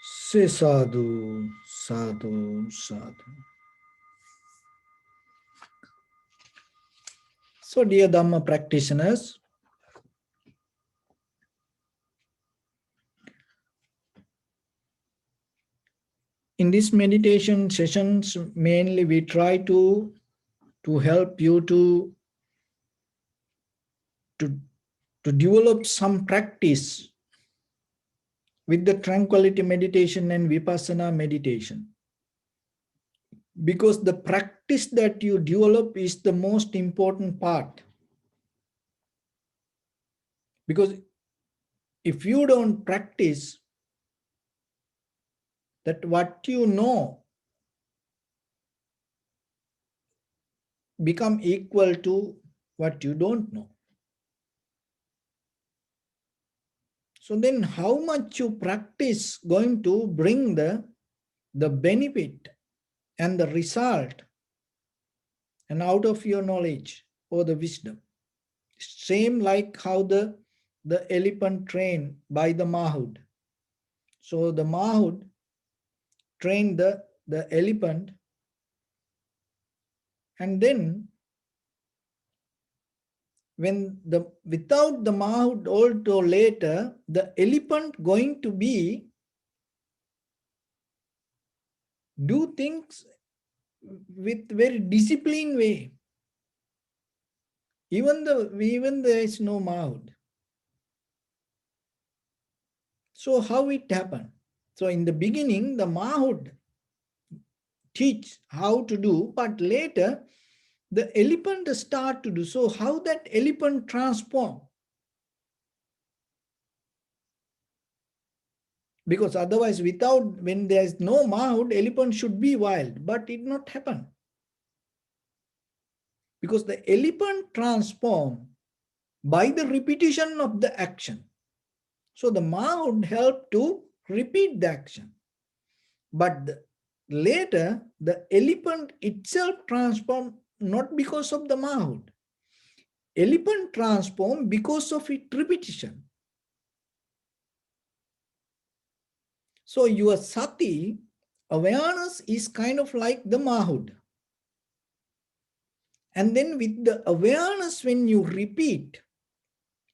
Say sadhu, sadhu, sadhu. So, dear Dharma practitioners, in these meditation sessions, mainly we try to help you to, to develop some practice with the tranquility meditation and vipassana meditation. Because the practice that you develop is the most important part. Because if you don't practice, that what you know become equal to what you don't know. So then how much you practice going to bring the benefit and the result and out of your knowledge or the wisdom. Same like how the elephant trained by the mahood. So the mahood trained the elephant, and then when without the mahood also later, the elephant going to be do things with very disciplined way. Even there is no mahood. So how it happened? So in the beginning, the mahood teach how to do, but later the elephant start to do. So how that elephant transform? Because otherwise, when there is no mahood, elephant should be wild, but it not happen. Because the elephant transform by the repetition of the action. So the mahood help to repeat the action. But later, the elephant itself transform not because of the mahood. Elephant transform because of its repetition. So your sati, awareness, is kind of like the mahood. And then with the awareness, when you repeat,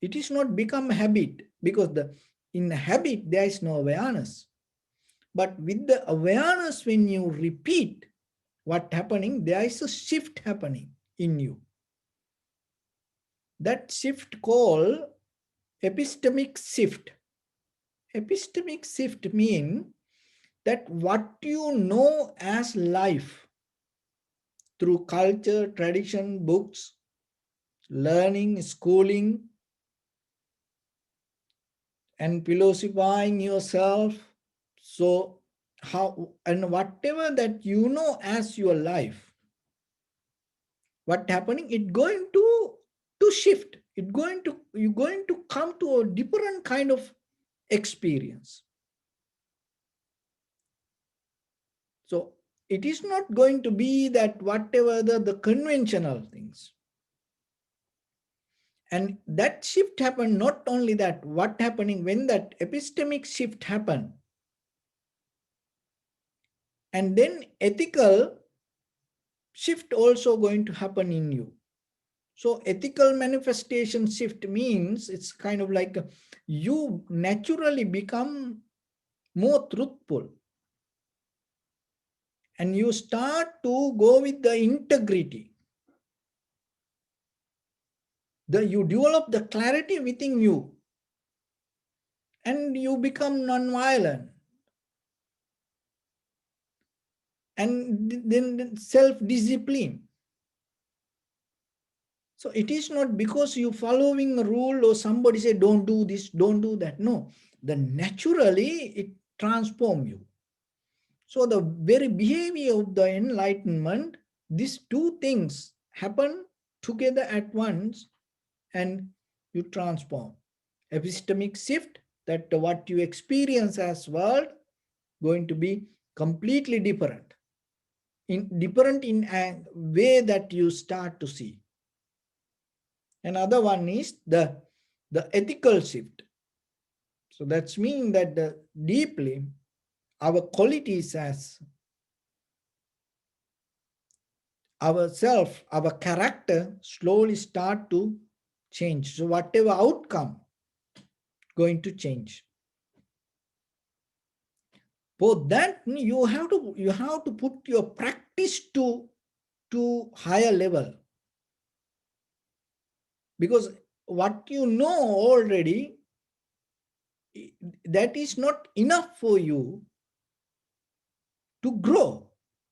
it is not become habit, because in habit there is no awareness. But with the awareness, when you repeat, what happening? There is a shift happening in you. That shift called epistemic shift. Epistemic shift means that what you know as life through culture, tradition, books, learning, schooling, and philosophizing yourself. So how, and whatever that you know as your life, what happening? It going to shift. You're going to come to a different kind of experience. So it is not going to be that whatever the conventional things. And that shift happened, not only that, what happening when that epistemic shift happened, and then ethical shift also going to happen in you. So ethical manifestation shift means it's kind of like you naturally become more truthful, and you start to go with the integrity. You develop the clarity within you, and you become non-violent, and then self-discipline. So it is not because you following a rule or somebody say don't do this, don't do that. No, naturally it transforms you. So the very behavior of the enlightenment, these two things happen together at once, and you transform. Epistemic shift, that what you experience as world going to be completely different. Different in a way that you start to see. Another one is the ethical shift. So that's mean that deeply our qualities as ourself, our character slowly start to change. So whatever outcome going to change. For that you have to put your practice to higher level, because what you know already, that is not enough for you to grow.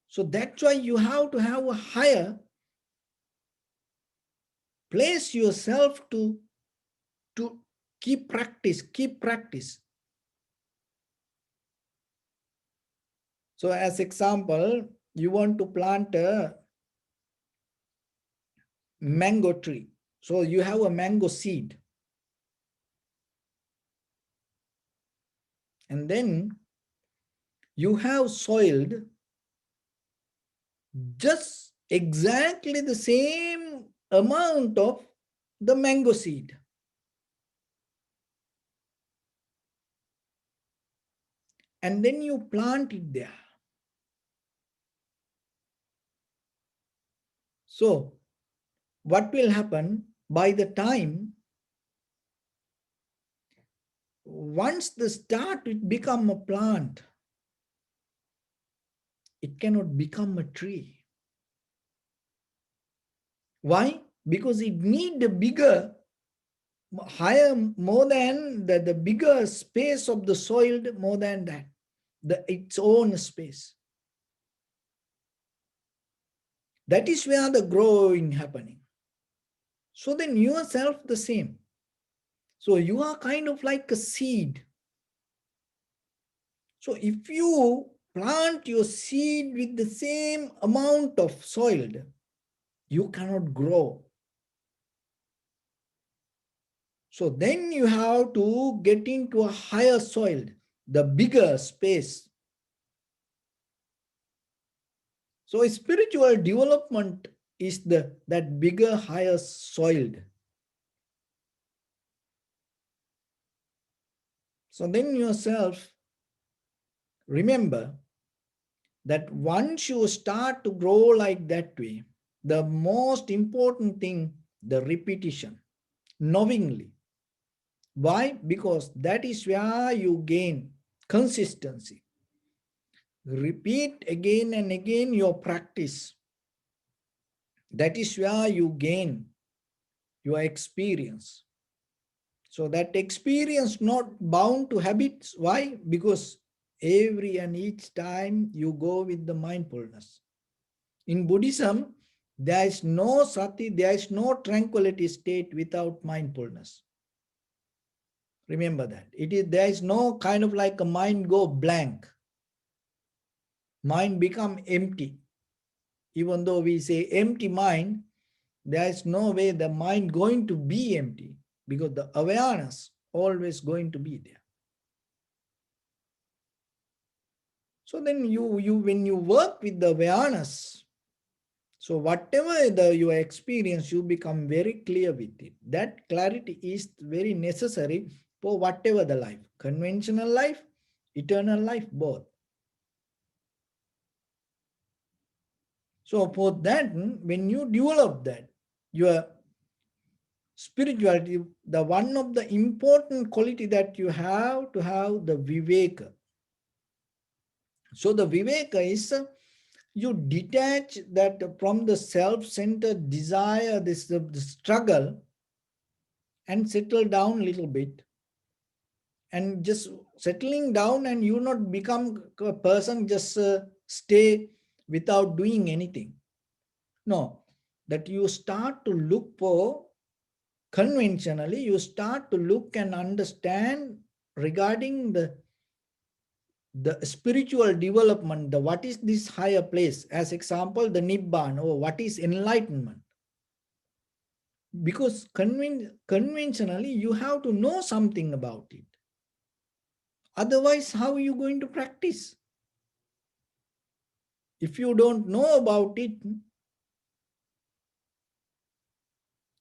So that's why you have to have a higher place yourself to keep practice. So as example, you want to plant a mango tree. So you have a mango seed, and then you have soiled just exactly the same amount of the mango seed. And then you plant it there. So what will happen by the time once the start it become a plant, it cannot become a tree. Why? Because it need a bigger, higher, more than the bigger space of the soil, more than that, its own space. That is where the growing happening. So then yourself the same. So you are kind of like a seed. So if you plant your seed with the same amount of soil, you cannot grow. So then you have to get into a higher soil, the bigger space. So spiritual development is that bigger, higher soil. So then yourself remember that once you start to grow like that way, the most important thing, the repetition, knowingly. Why? Because that is where you gain consistency. Repeat again and again your practice. That is where you gain your experience. So that experience not bound to habits. Why? Because every and each time you go with the mindfulness. In Buddhism, there is no sati, there is no tranquility state without mindfulness. Remember that. There is no kind of like a mind go blank. Mind become empty. Even though we say empty mind, there is no way the mind going to be empty, because the awareness always going to be there. So then you when you work with the awareness, so whatever your experience, you become very clear with it. That clarity is very necessary for whatever the life, conventional life, eternal life, both. So for that, when you develop that, your spirituality, the one of the important quality that you have to have the viveka. So the viveka is you detach that from the self-centered desire, the struggle, and settle down a little bit, and just settling down, and you not become a person just stay without doing anything. No, that you start to look for, conventionally you start to look and understand regarding the spiritual development, the what is this higher place, as example the nibbana, or what is enlightenment. Because conventionally you have to know something about it, otherwise how are you going to practice? If you don't know about it,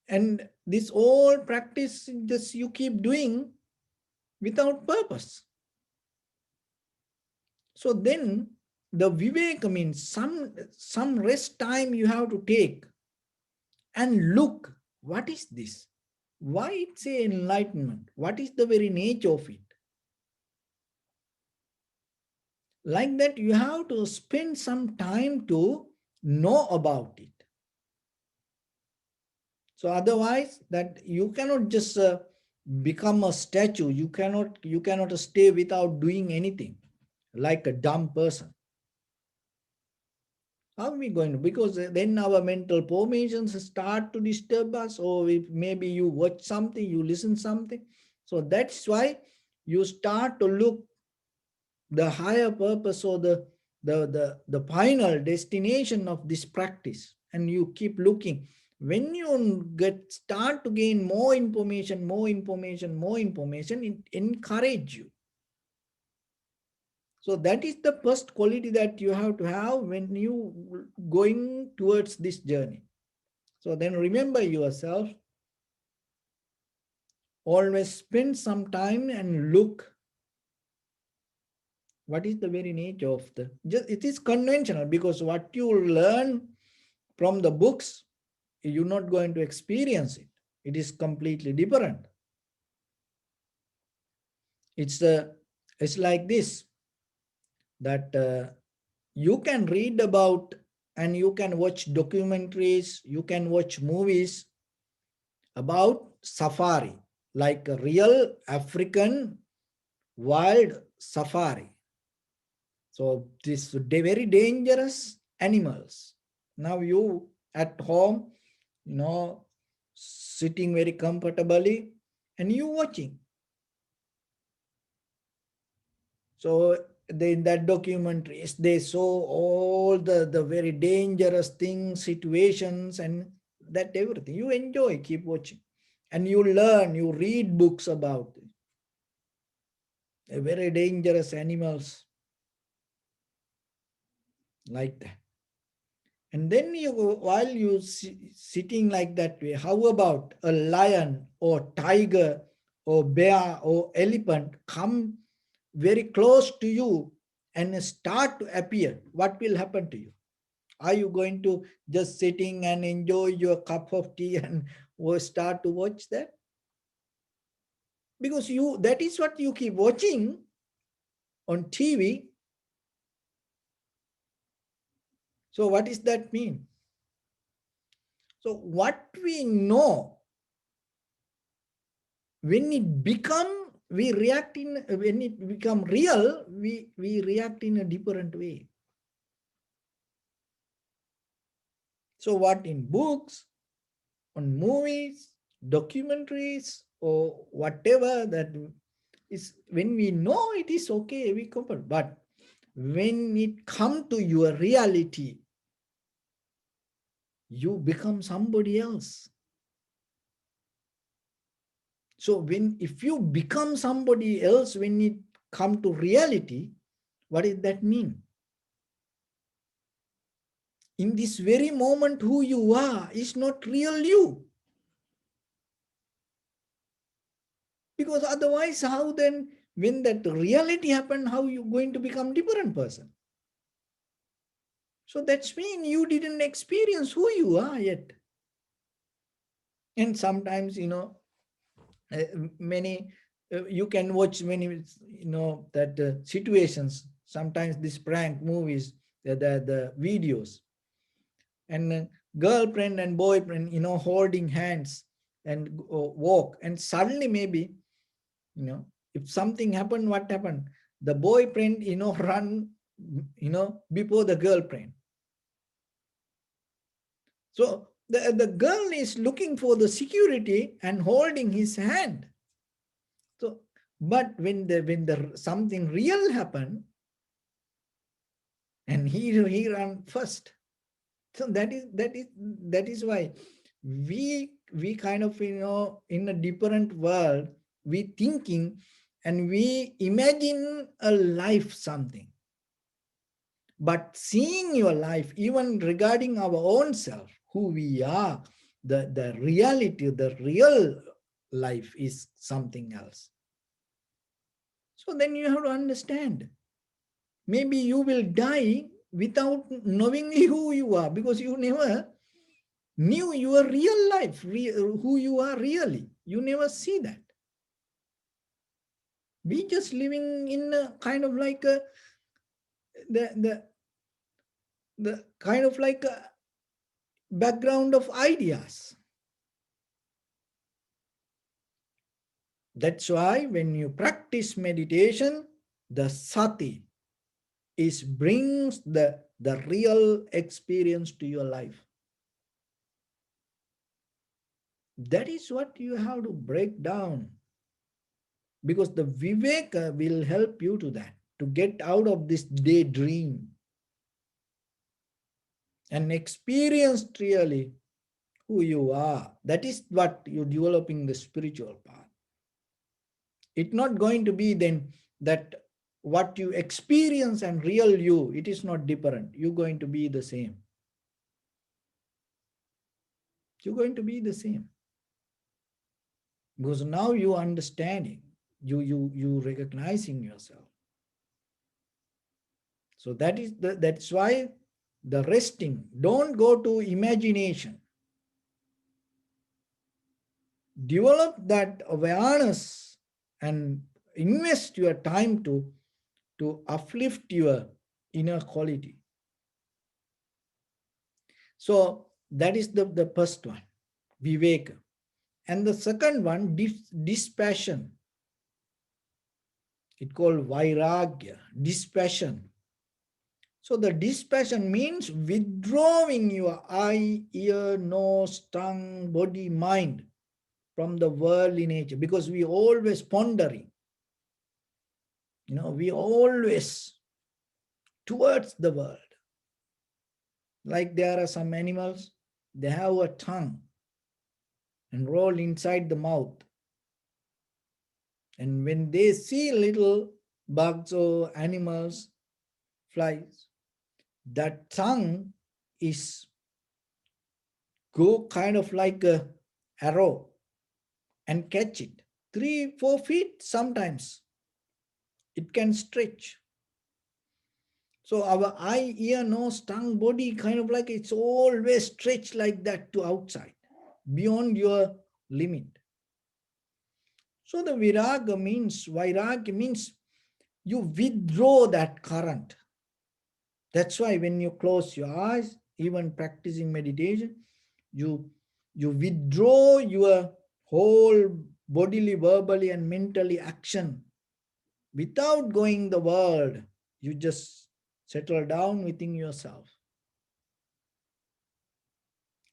and this all practice just you keep doing without purpose. So then the viveka means some rest time you have to take and look, what is this? Why it's a enlightenment? What is the very nature of it? Like that, you have to spend some time to know about it. So otherwise, that you cannot just become a statue. You cannot stay without doing anything, like a dumb person. How are we going to? Because then our mental formations start to disturb us, or if maybe you watch something, you listen something. So that's why you start to look the higher purpose, or the final destination of this practice, and you keep looking. When you start to gain more information, it encourage you. So that is the first quality that you have to have when you going towards this journey. So then remember yourself, always spend some time and look what is the very nature of the, just it is conventional, because what you learn from the books, you're not going to experience it. It is completely different. It's it's like this, that you can read about, and you can watch documentaries, you can watch movies about safari, like a real African wild safari. So this very dangerous animals. Now you at home, sitting very comfortably, and you watching. So in that documentary, they show all the very dangerous things, situations, and that everything. You enjoy, keep watching. And you learn, you read books about it. Very dangerous animals, like that. And then while you sitting like that way, how about a lion or tiger or bear or elephant come very close to you and start to appear? What will happen to you? Are you going to just sitting and enjoy your cup of tea and start to watch that? Because that is what you keep watching on TV. So what does that mean? So what we know, when it become, we react in, when it become real, we react in a different way. So what in books, on movies, documentaries, or whatever that is, when we know it is okay, we cover. But when it come to your reality, you become somebody else. So if you become somebody else, when it come to reality, what does that mean? In this very moment, who you are is not real you. Because otherwise, how then, when that reality happened, how you going to become different person? So that's mean you didn't experience who you are yet. And sometimes, many, you can watch many, that situations, sometimes these prank movies, the videos, and girlfriend and boyfriend, holding hands and walk, and suddenly maybe, if something happened, what happened? The boyfriend, run, before the girlfriend. So the girl is looking for the security and holding his hand. So, but when the something real happened, and he ran first. So that is why we kind of, in a different world, we thinking, and we imagine a life something. But seeing your life, even regarding our own self, who we are, the reality, the real life is something else. So then you have to understand maybe you will die without knowing who you are, because you never knew your real life, who you are really. You never see that. We just living in a kind of like the the the kind of like a background of ideas. That's why when you practice meditation, the sati is brings the real experience to your life. That is what you have to break down, because the viveka will help you to that, to get out of this daydream and experience really who you are. That is what you're developing the spiritual path. It's not going to be then that what you experience and real you, it is not different. You're going to be the same. You're going to be the same. Because now you understanding, you recognizing yourself. So that's why the resting, don't go to imagination. Develop that awareness and invest your time to uplift your inner quality. So that is the first one, viveka. And the second one, dispassion. It called vairagya, dispassion. So the dispassion means withdrawing your eye, ear, nose, tongue, body, mind from the worldly nature, because we always pondering. We always towards the world. Like there are some animals, they have a tongue and roll inside the mouth. And when they see little bugs or animals, flies, that tongue is go kind of like a arrow and catch it. 3-4 feet sometimes it can stretch. So our eye, ear, nose, tongue, body kind of like it's always stretched like that to outside, beyond your limit. So the vairagya means you withdraw that current. That's why when you close your eyes, even practicing meditation, you withdraw your whole bodily, verbally, and mentally action without going the world. You just settle down within yourself.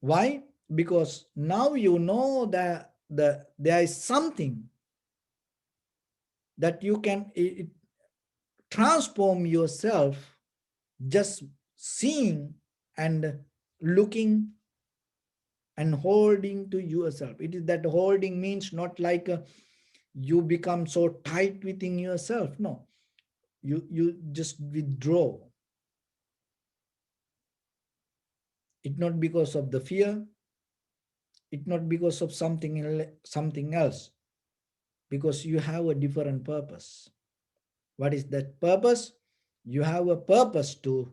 Why? Because now you know that there is something that you can transform yourself just seeing and looking and holding to yourself. It is that holding means not like you become so tight within yourself. No, you just withdraw. It's not because of the fear. It's not because of something else. Because you have a different purpose. What is that purpose? You have a purpose to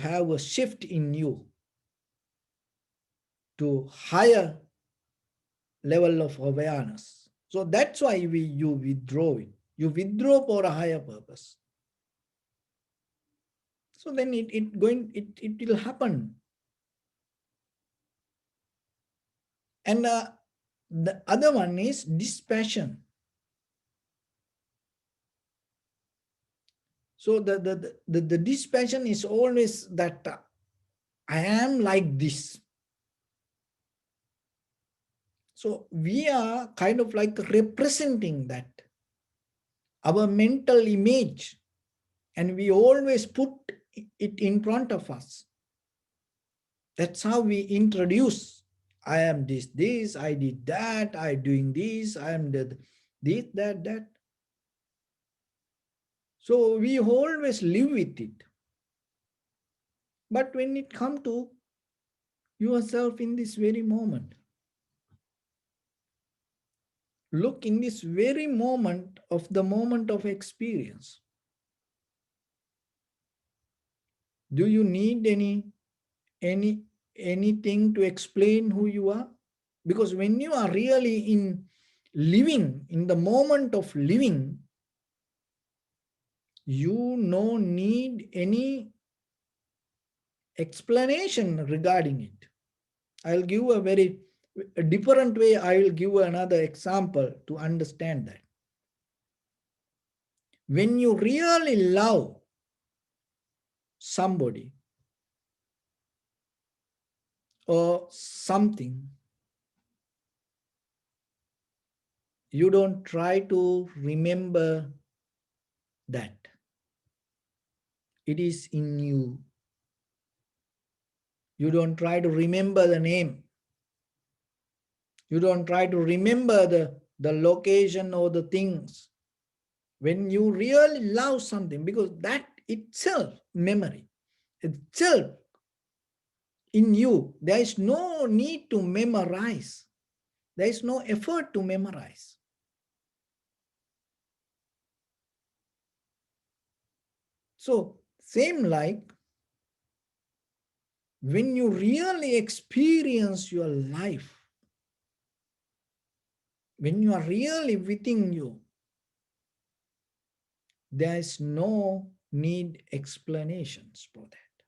have a shift in you to higher level of awareness. So that's why you withdraw it. You withdraw for a higher purpose. So then it will happen. And the other one is dispassion. So the dispassion is always that I am like this. So we are kind of like representing that, our mental image, and we always put it in front of us. That's how we introduce. I am this, I did that, I doing this, I am this, that. So we always live with it. But when it comes to yourself in this very moment, look in this very moment of experience. Do you need any anything to explain who you are? Because when you are really in living, in the moment of living, you no need any explanation regarding it. I'll give a different way. I will give another example to understand that. When you really love somebody or something, you don't try to remember that. It is in you. You don't try to remember the name. You don't try to remember the location or the things. When you really love something, because that itself, memory, itself in you, there is no need to memorize. There is no effort to memorize. So, same like when you really experience your life, when you are really within you, there is no need explanations for that.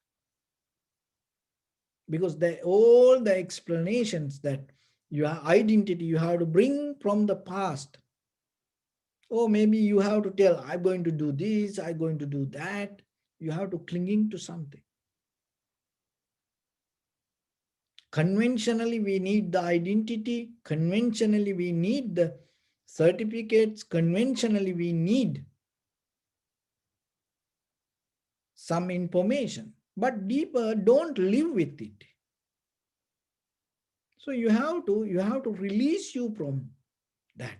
Because all the explanations that your identity you have to bring from the past, or maybe you have to tell, I'm going to do this, I'm going to do that. You have to clinging to something. Conventionally, we need the identity. Conventionally, we need the certificates. Conventionally, we need some information. But deeper, don't live with it. So you have to release you from that.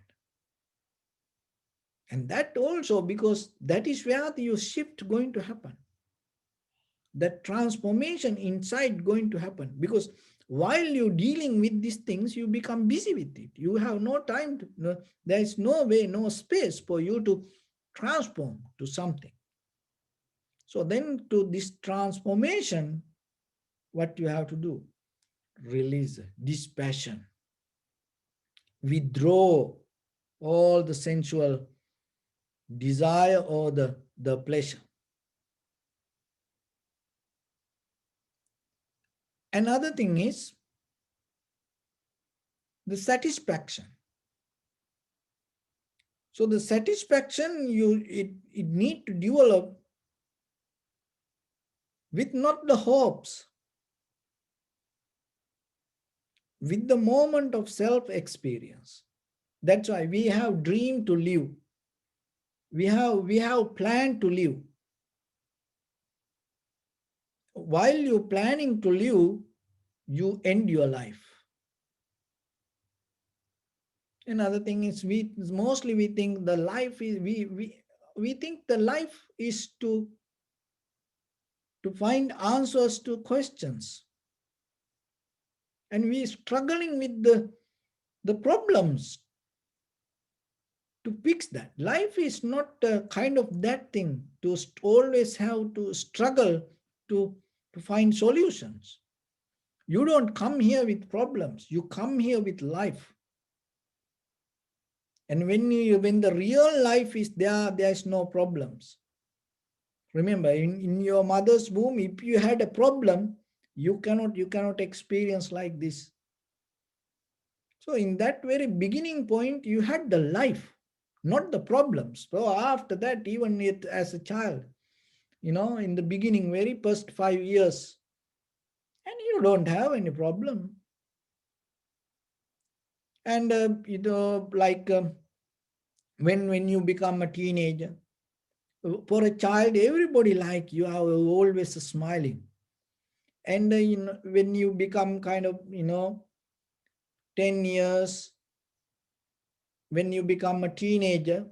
And that also, because that is where your shift going to happen. That transformation inside going to happen. Because while you're dealing with these things, you become busy with it. You have no time to, no, there is no way, no space for you to transform to something. So then to this transformation, what you have to do? Release dispassion. Withdraw all the sensual desire or the pleasure. Another thing is the satisfaction. So the satisfaction it need to develop with not the hopes, with the moment of self-experience. That's why we have dream to live. We have planned to live. While you're planning to live, you end your life. Another thing is we think the life is we think the life is to find answers to questions. And we struggling with the problems to fix that. Life is not kind of that thing to always have to struggle to, to find solutions. You don't come here with problems, you come here with life. And when the real life is there, there is no problems. Remember, in your mother's womb, if you had a problem, you cannot experience like this. So in that very beginning point, you had the life, not the problems. So after that, even as a child, in the beginning, very first 5 years, and you don't have any problem. And like when you become a teenager, for a child, everybody like you are always smiling. And when you become kind of 10 years, when you become a teenager,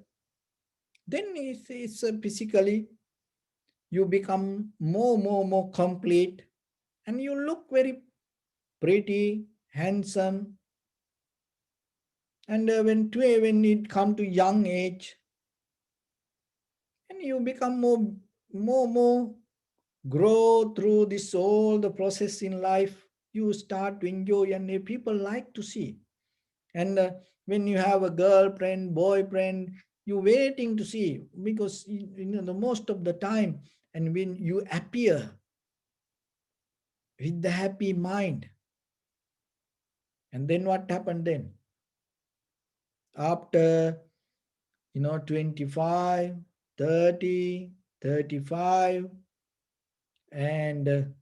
then it's physically you become more complete, and you look very pretty, handsome. And when it come to young age, and you become more grow through this all the process in life, you start to enjoy, and people like to see. And when you have a girlfriend, boyfriend, you waiting to see, because the most of the time, and when you appear with the happy mind, and then what happened then? After 25, 30, 35, and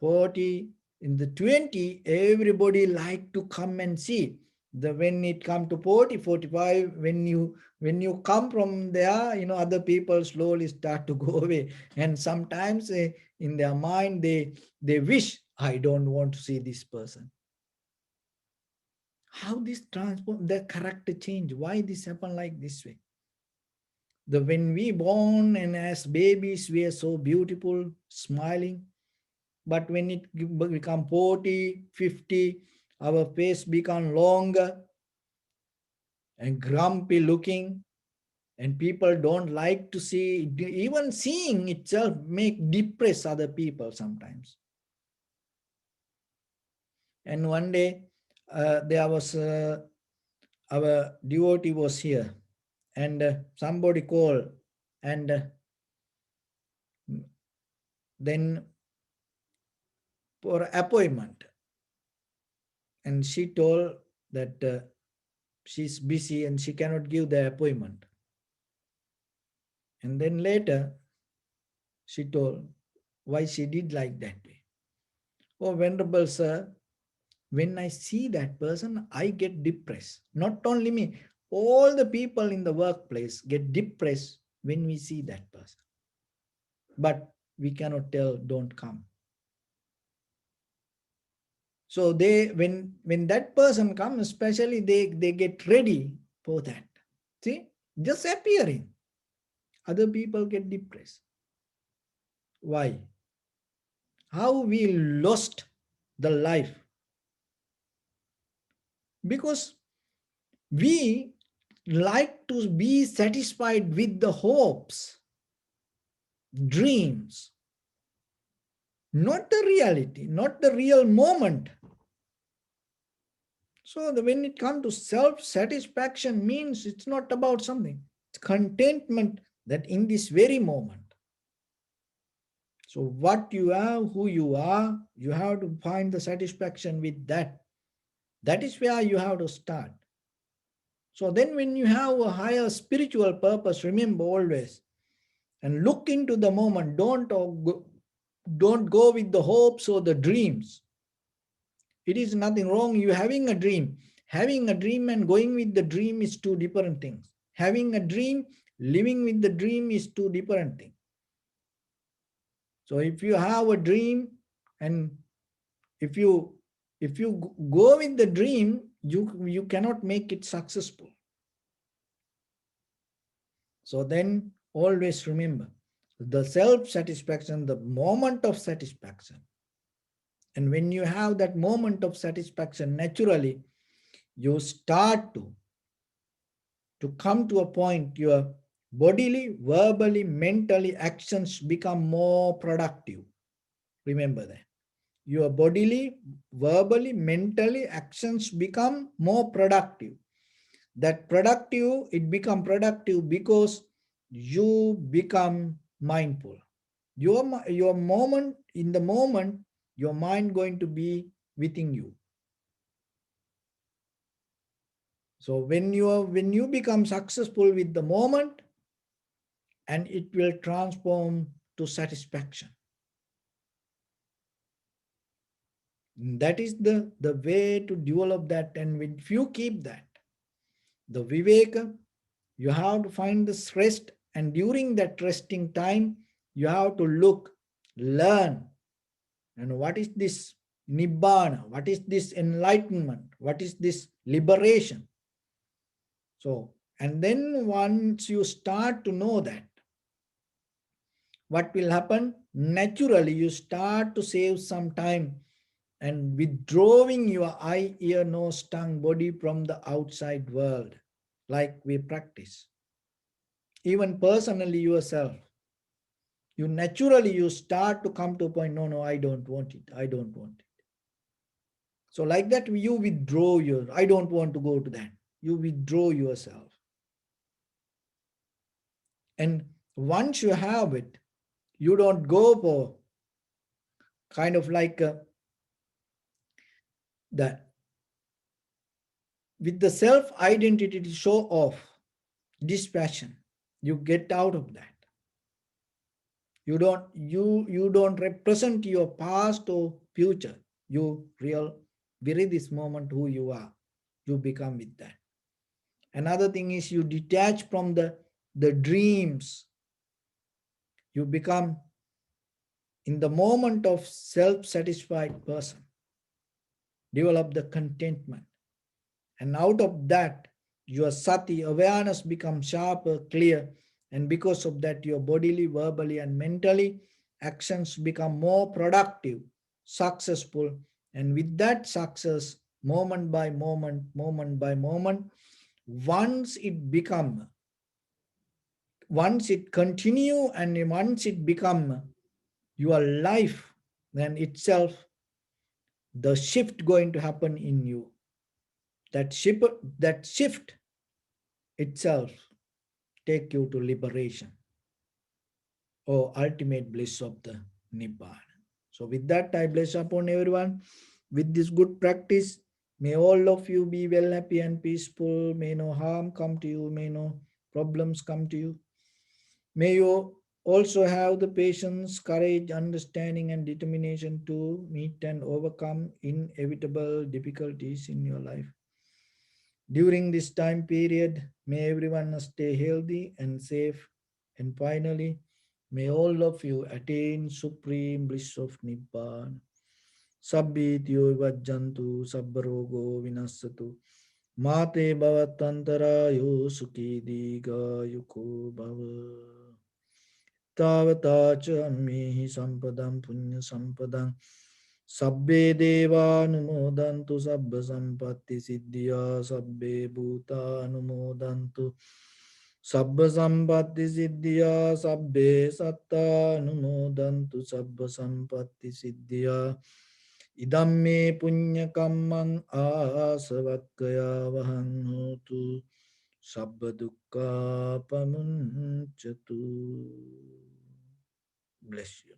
40, in the 20, everybody like to come and see. When it come to 40, 45, when you come from there, other people slowly start to go away. And sometimes in their mind, they wish, I don't want to see this person. How this transform their character change? Why this happen like this way? When we born and as babies, we are so beautiful, smiling. But when it become 40, 50, our face become longer and grumpy looking, and people don't like to see. Even seeing itself make depress other people sometimes. And one day, there was our devotee was here, and somebody called, and then for appointment, and she told that she's busy and she cannot give the appointment. And then later she told why she did like that way. Oh, Venerable Sir, when I see that person, I get depressed. Not only me, all the people in the workplace get depressed when we see that person. But we cannot tell, don't come. So when that person comes, especially they get ready for that. See, just appearing. Other people get depressed. Why? How we lost the life? Because we like to be satisfied with the hopes, dreams, not the reality, not the real moment. So when it comes to self-satisfaction, means it's not about something. It's contentment that in this very moment. So what you have, who you are, you have to find the satisfaction with that. That is where you have to start. So then when you have a higher spiritual purpose, remember always, and look into the moment. Don't go with the hopes or the dreams. It is nothing wrong you having a dream. Having a dream and going with the dream is two different things. Having a dream, living with the dream is two different things. So if you have a dream, and if you go with the dream, you cannot make it successful. So then always remember the self-satisfaction, the moment of satisfaction. And when you have that moment of satisfaction, naturally, you start to come to a point, your bodily, verbally, mentally actions become more productive. Remember that. Your bodily, verbally, mentally actions become more productive. That productive, it become productive because you become mindful. Your moment, in the moment, your mind going to be within you. So when you become successful with the moment, and it will transform to satisfaction. That is the way to develop that. And if you keep that, the viveka, you have to find this rest, and during that resting time, you have to look, learn, and what is this nibbana, what is this enlightenment, what is this liberation. So, and then once you start to know that, what will happen? Naturally, you start to save some time and withdrawing your eye, ear, nose, tongue, body from the outside world, like we practice. Even personally yourself, You naturally you start to come to a point, no, no, I don't want it. I don't want it. So like that, you withdraw your, I don't want to go to that. You withdraw yourself. And once you have it, you don't go for kind of like that with the self identity to show off dispassion. You get out of that. You don't represent your past or future. You real very this moment who you are. You become with that. Another thing is you detach from the dreams. You become in the moment of self-satisfied person. Develop the contentment. And out of that, your sati awareness becomes sharper, clear, and because of that, your bodily, verbally, and mentally actions become more productive, successful, and with that success, moment by moment, once it become, once it continue, and once it become your life, then itself, the shift going to happen in you. That shift itself take you to liberation or ultimate bliss of the Nibbana. So with that, I bless upon everyone with this good practice. May all of you be well, happy and peaceful. May no harm come to you. May no problems come to you. May you also have the patience, courage, understanding and determination to meet and overcome inevitable difficulties in your life. During this time period, may everyone stay healthy and safe. And finally, may all of you attain supreme bliss of Nibbana. Sabbityo vajjantu sabbarogo vinasatu. Mate bhavatantarayo sukhi diga yuko bhava. Tavata cha ammehi sampadam punya sampadam. Sabbe deva anumodantu sabba sampatti siddhya sabbe bhuta anumodantu sabba sampatti siddhya sabbe satta anumodantu sabba sampatti siddhya idam me punya kammang asavakkaya vahan hotu sabba dukkha pamunchatu. Bless you.